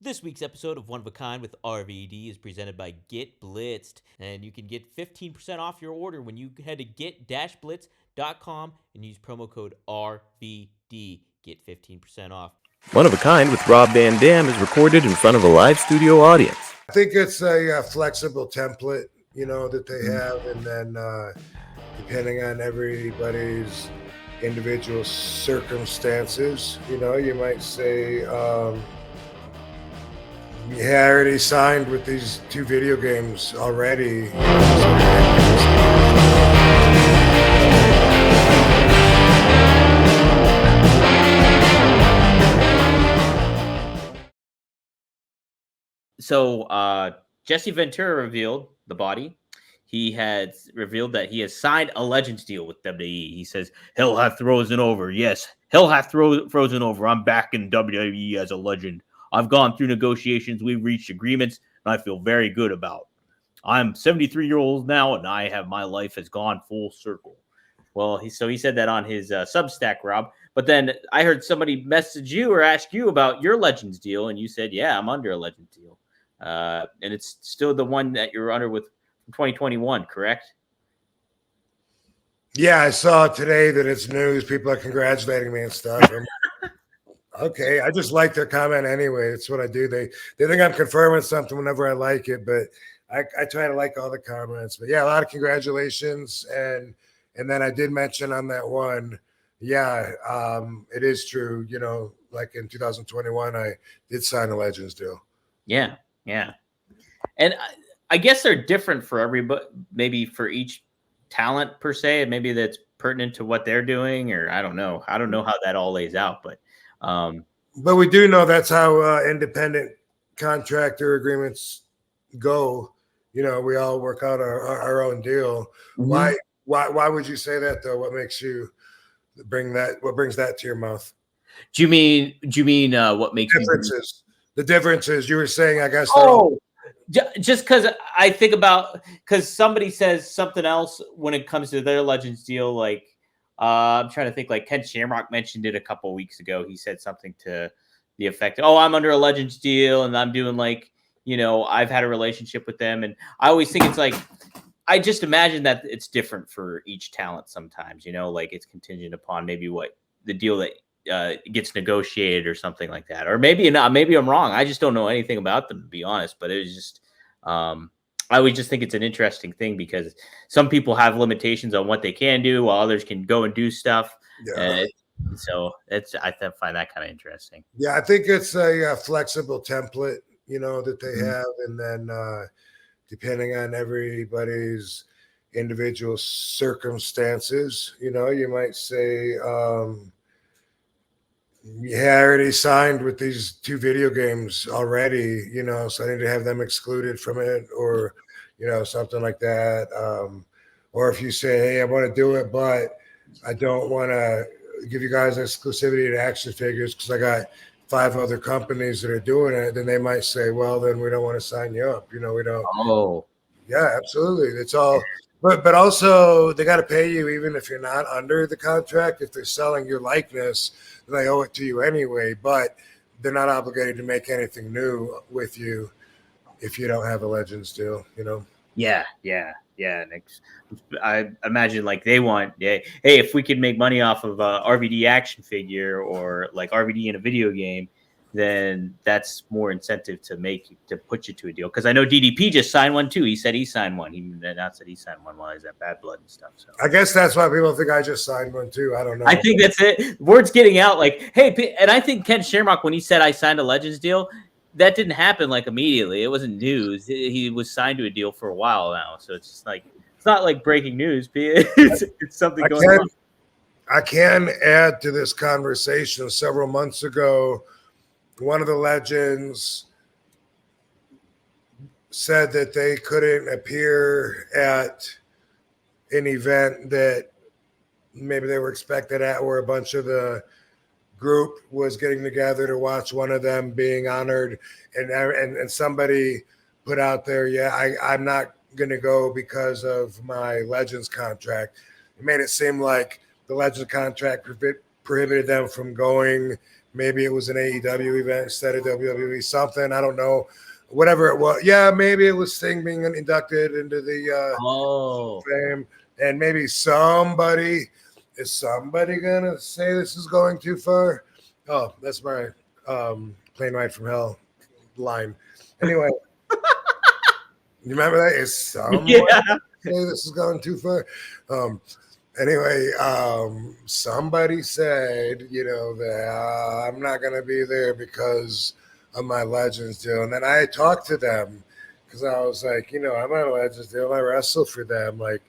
This week's episode of One of a Kind with RVD is presented by Get Blitzed, and you can get 15% off your order when you head to get-blitz.com and use promo code RVD. Get 15% off. One of a Kind with Rob Van Dam is recorded in front of a live studio audience. I think it's a flexible template, that they have, and then depending on everybody's individual circumstances, you might say, I already signed with these two video games already. So, Jesse Ventura revealed the body. He had revealed that he has signed a Legends deal with WWE. He says, "Hell hath frozen over. Yes, hell hath frozen over. I'm back in WWE as a legend. I've gone through negotiations. We've reached agreements, and I feel very good about. I'm 73-year-old now, and my life has gone full circle." Well, he said that on his Substack, Rob. But then I heard somebody message you or ask you about your Legends deal, and you said, "Yeah, I'm under a Legends deal." And it's still the one that you're under with 2021, correct? Yeah, I saw today that it's news. People are congratulating me and stuff. Okay, I just like their comment anyway. It's what I do. They think I'm confirming something whenever I like it, but I try to like all the comments. But yeah, a lot of congratulations. And then I did mention on that one, yeah, it is true. Like in 2021, I did sign a Legends deal. Yeah. And I guess they're different for everybody, maybe for each talent per se, maybe that's pertinent to what they're doing, or I don't know. I don't know how that all lays out, but we do know that's how independent contractor agreements go. We all work out our own deal. Mm-hmm. Why would you say that though? What makes you bring that? What brings that to your mouth? Do you mean what makes differences? The differences you were saying, I guess. Just because I think about, because somebody says something else when it comes to their Legends deal, like I'm trying to think, like Ken Shamrock mentioned it a couple of weeks ago. He said something to the effect, "Oh, I'm under a Legends deal and I'm doing I've had a relationship with them." And I always think it's like, I just imagine that it's different for each talent sometimes, like it's contingent upon maybe what the deal that gets negotiated or something like that. Or maybe not, maybe I'm wrong. I just don't know anything about them, to be honest, but it was just, I would just think it's an interesting thing because some people have limitations on what they can do while others can go and do stuff. Yeah. So I find that kind of interesting. Yeah, I think it's a flexible template, that they mm-hmm. have. And then depending on everybody's individual circumstances, you might say, I already signed with these two video games already, so I need to have them excluded from it, or, something like that. Or if you say, "Hey, I want to do it, but I don't want to give you guys exclusivity to action figures because I got 5 other companies that are doing it," then they might say, "Well, then we don't want to sign you up." We don't. Oh, yeah, absolutely. It's all. But also they got to pay you even if you're not under the contract. If they're selling your likeness, they owe it to you anyway, but they're not obligated to make anything new with you if you don't have a Legends deal, Yeah. I imagine they want, hey, if we could make money off of a RVD action figure or like RVD in a video game, then that's more incentive to put you to a deal. Because I know DDP just signed one too. He said he signed one. He announced that he signed one while he's at Bad Blood and stuff. So I guess that's why people think I just signed one too. I don't know. I think that's it. Word's getting out hey, and I think Ken Shamrock, when he said I signed a Legends deal, that didn't happen immediately. It wasn't news. He was signed to a deal for a while now. So it's just it's not like breaking news. It's something going on. I can add to this conversation. Several months ago, one of the Legends said that they couldn't appear at an event that maybe they were expected at, where a bunch of the group was getting together to watch one of them being honored, and somebody put out there, I'm not going to go because of my Legends contract. It made it seem like the Legends contract prohibited them from going Maybe it was an AEW event instead of WWE, something. I don't know. Whatever it was. Yeah, maybe it was Sting being inducted into the fame. And maybe is somebody going to say this is going too far? Oh, that's my plane ride from hell line. Anyway, you remember that? Is someone say this is going too far? Anyway, somebody said, that I'm not going to be there because of my Legends deal. And then I talked to them because I was like, I'm on a Legends deal. I wrestle for them. Like,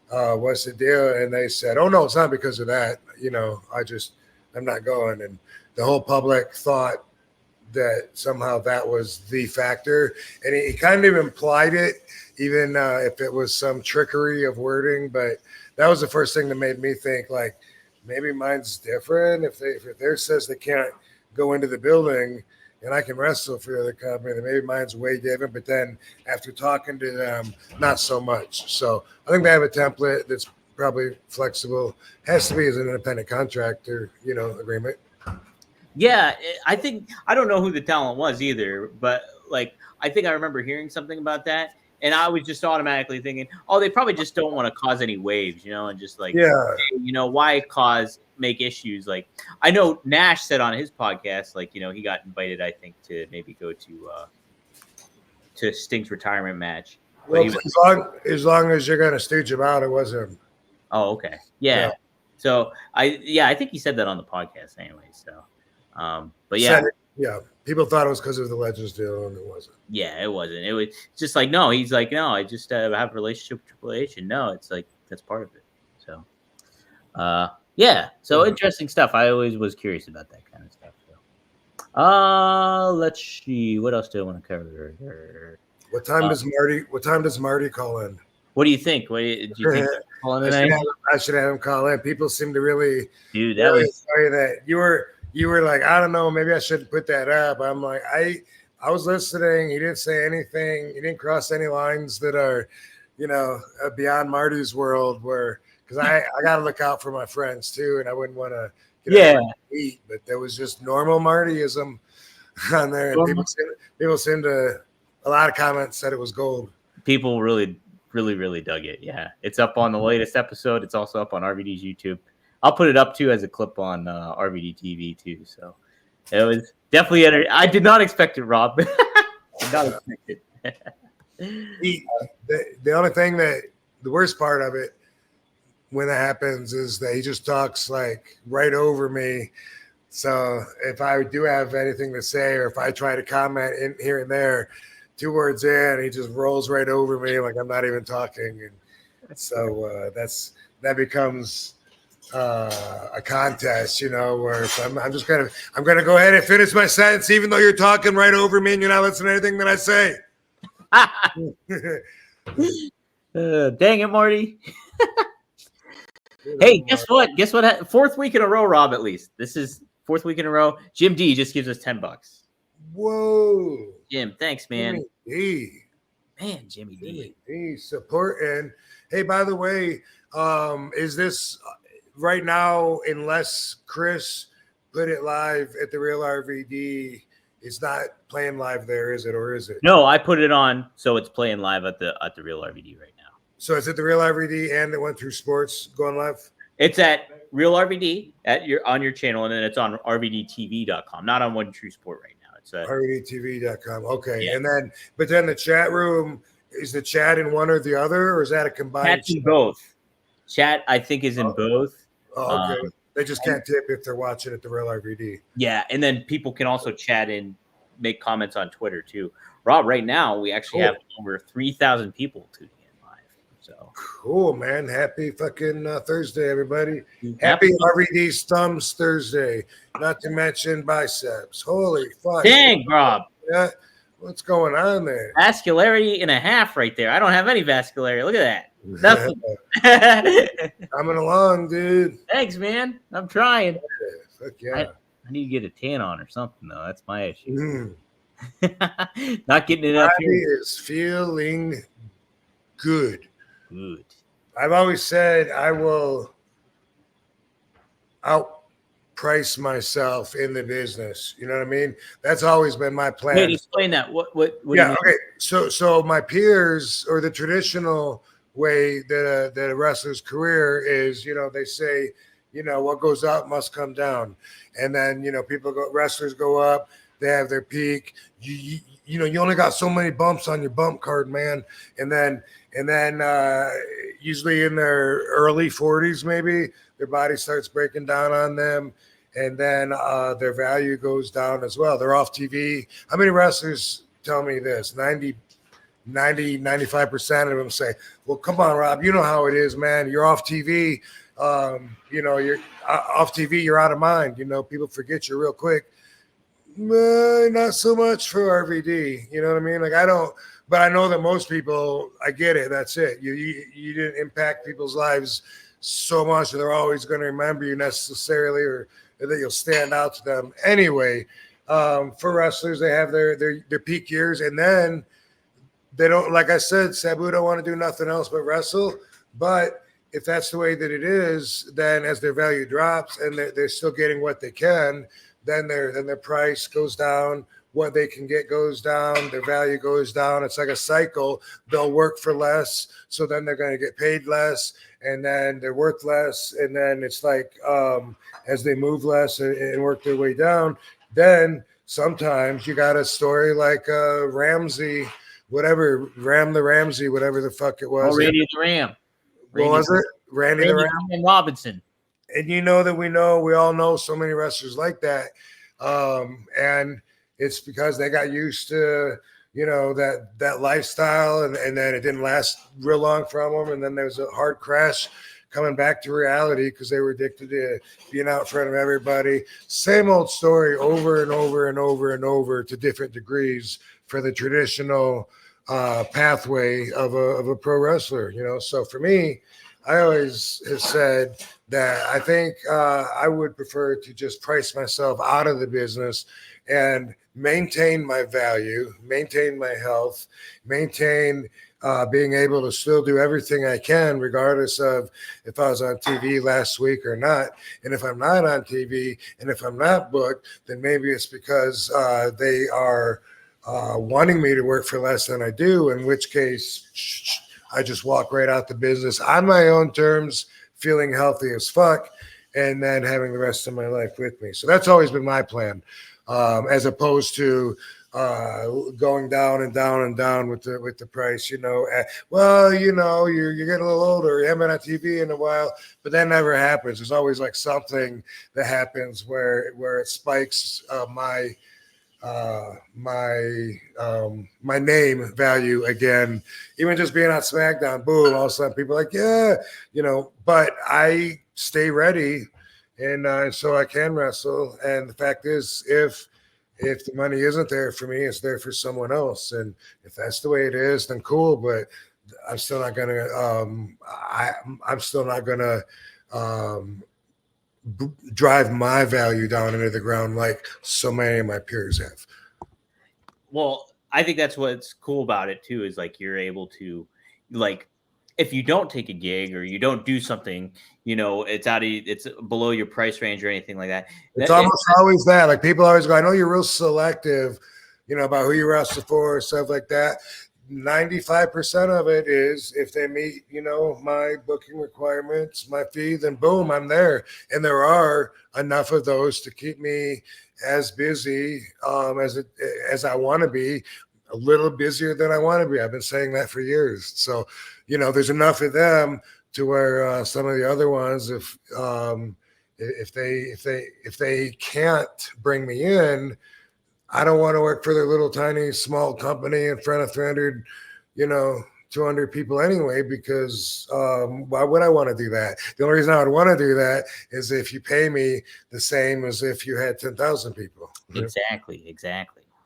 what's the deal? And they said, oh, no, it's not because of that. I'm not going. And the whole public thought that somehow that was the factor. And he kind of implied it, even if it was some trickery of wording. But that was the first thing that made me think, like, maybe mine's different. If theirs says they can't go into the building and I can wrestle for the other company, then maybe mine's way different. But then after talking to them, not so much. So I think they have a template that's probably flexible. Has to be as an independent contractor, agreement. Yeah, I think I don't know who the talent was either, but like I think I remember hearing something about that, and I was just automatically thinking, oh, they probably just don't want to cause any waves, and just like, hey, why make issues? Like I know Nash said on his podcast, like he got invited, I think, to maybe go to Sting's retirement match. Well, as long as you're gonna stooge him out, it wasn't. Oh, okay, yeah. So I think he said that on the podcast anyway. So. But people thought it was because of the Legends deal, and it wasn't. Yeah, it wasn't. It was just like, no, he's like, no, I just have a relationship with Triple H, and no, it's like that's part of it. So, so interesting stuff. I always was curious about that kind of stuff. So. Let's see, what else do I want to cover here? What time does Marty call in? What do you think? Do you think calling tonight? I should have him call in. People seem to really, dude. That was sorry that you were like, I don't know, maybe I shouldn't put that up. I'm like, I was listening. He didn't say anything. He didn't cross any lines that are, beyond Marty's world. Because I got to look out for my friends too, and I wouldn't want to eat. But there was just normal Martyism on there, and people seemed to. A lot of comments said it was gold. People really, really, really dug it. Yeah, it's up on the latest episode. It's also up on RVD's YouTube. I'll put it up too as a clip on RVD TV too. So it was definitely. I did not expect it, Rob. Did not expect it. The only thing the worst part of it when that happens is that he just talks like right over me. So if I do have anything to say, or if I try to comment in here and there, 2 words in, he just rolls right over me like I'm not even talking, and so that becomes. A contest, where if I'm gonna go ahead and finish my sentence, even though you're talking right over me and you're not listening to anything that I say. Dang it, Marty! Hey, guess what? Guess what? 4th week in a row, Rob. At least this is 4th week in a row. Jim D just gives us $10. Whoa, Jim! Thanks, man. Jimmy D. Jimmy D. Support. And hey, by the way, is this? Right now, unless Chris put it live at the Real RVD, it's not playing live there, is it? Or is it? No, I put it on, so it's playing live at the Real RVD right now. So it's at the Real RVD and it went through sports going live? It's at Real RVD on your channel, and then it's on RVDTV.com, not on One True Sport right now. It's RVDTV.com. Okay. Yeah. And but then the chat room, is the chat in one or the other, or is that a combined? Chat's in both. Chat, I think, is in both. Oh, okay. They just can't tip if they're watching at the Real RVD. Yeah, and then people can also chat and make comments on Twitter too. Rob, right now we actually have over 3,000 people tuning in live. So cool, man! Happy fucking Thursday, everybody! Happy RVD Thumbs Thursday. Not to mention biceps. Holy fuck! Dang, Rob! Yeah, what's going on there? Vascularity and a half right there. I don't have any vascularity. Look at that. Nothing. Coming along, dude. Thanks, man. I'm trying. Fuck yeah. I need to get a tan on or something, though. That's my issue. Not getting it up here. He is feeling good. Good. I've always said I'll price myself in the business. You know what I mean? That's always been my plan. Wait, explain that. What do you Yeah. mean? Okay. So my peers, or the traditional way that a wrestler's career is, they say, what goes up must come down. And then, wrestlers go up, they have their peak. You only got so many bumps on your bump card, man. And then usually in their early 40s, maybe their body starts breaking down on them. And then their value goes down as well. They're off TV. How many wrestlers tell me this? 95% of them say, well, come on, Rob, you know how it is, man. You're off TV. You're off TV, you're out of mind. People forget you real quick. Not so much for RVD. You know what I mean? Like, I don't, but I know that most people, I get it. That's it. You didn't impact people's lives so much that they're always going to remember you necessarily, or that you'll stand out to them. Anyway, for wrestlers, they have their peak years, and then they don't, like I said, Sabu don't want to do nothing else but wrestle. But if that's the way that it is, then as their value drops and they're still getting what they can, then their price goes down. What they can get goes down. Their value goes down. It's like a cycle. They'll work for less, so then they're going to get paid less, and then they're worth less. And then it's like as they move less and work their way down, then sometimes you got a story like Ramsey, whatever, Ram the Ramsey, whatever the fuck it was. Oh, Randy the Ram. What was it? Randy the Ram Robinson. And we all know so many wrestlers like that. And it's because they got used to, that lifestyle, and then it didn't last real long from them. And then there was a hard crash coming back to reality because they were addicted to being out in front of everybody. Same old story over and over and over and over to different degrees for the traditional pathway of a pro wrestler, So for me, I always have said that I think I would prefer to just price myself out of the business and maintain my value, maintain my health, maintain being able to still do everything I can, regardless of if I was on TV last week or not. And if I'm not on TV and if I'm not booked, then maybe it's because they are wanting me to work for less than I do, in which case I just walk right out the business on my own terms, feeling healthy as fuck, and then having the rest of my life with me. So that's always been my plan, as opposed to going down and down and down with the price. Well, you're getting a little older. You haven't been on TV in a while, but that never happens. There's always like something that happens where it spikes my name value again. Even just being on SmackDown, boom, all of a sudden people are like, yeah, but I stay ready, and so I can wrestle. And the fact is, if the money isn't there for me, it's there for someone else. And if that's the way it is, then cool. But I'm still not gonna I'm still not gonna drive my value down into the ground like so many of my peers have. Well, I think that's what's cool about it too, is like you're able to, like, if you don't take a gig or you don't do something, it's below your price range or anything like that. It's almost always that. Like, people always go, I know you're real selective, about who you wrestle for, stuff like that. 95% of it is if they meet, my booking requirements, my fee, then boom, I'm there. And there are enough of those to keep me as busy as I want to be, a little busier than I want to be. I've been saying that for years. So, there's enough of them to where some of the other ones, if they can't bring me in, I don't want to work for their little tiny small company in front of 300, 200 people anyway, because why would I want to do that? The only reason I would want to do that is if you pay me the same as if you had 10,000 people. Exactly.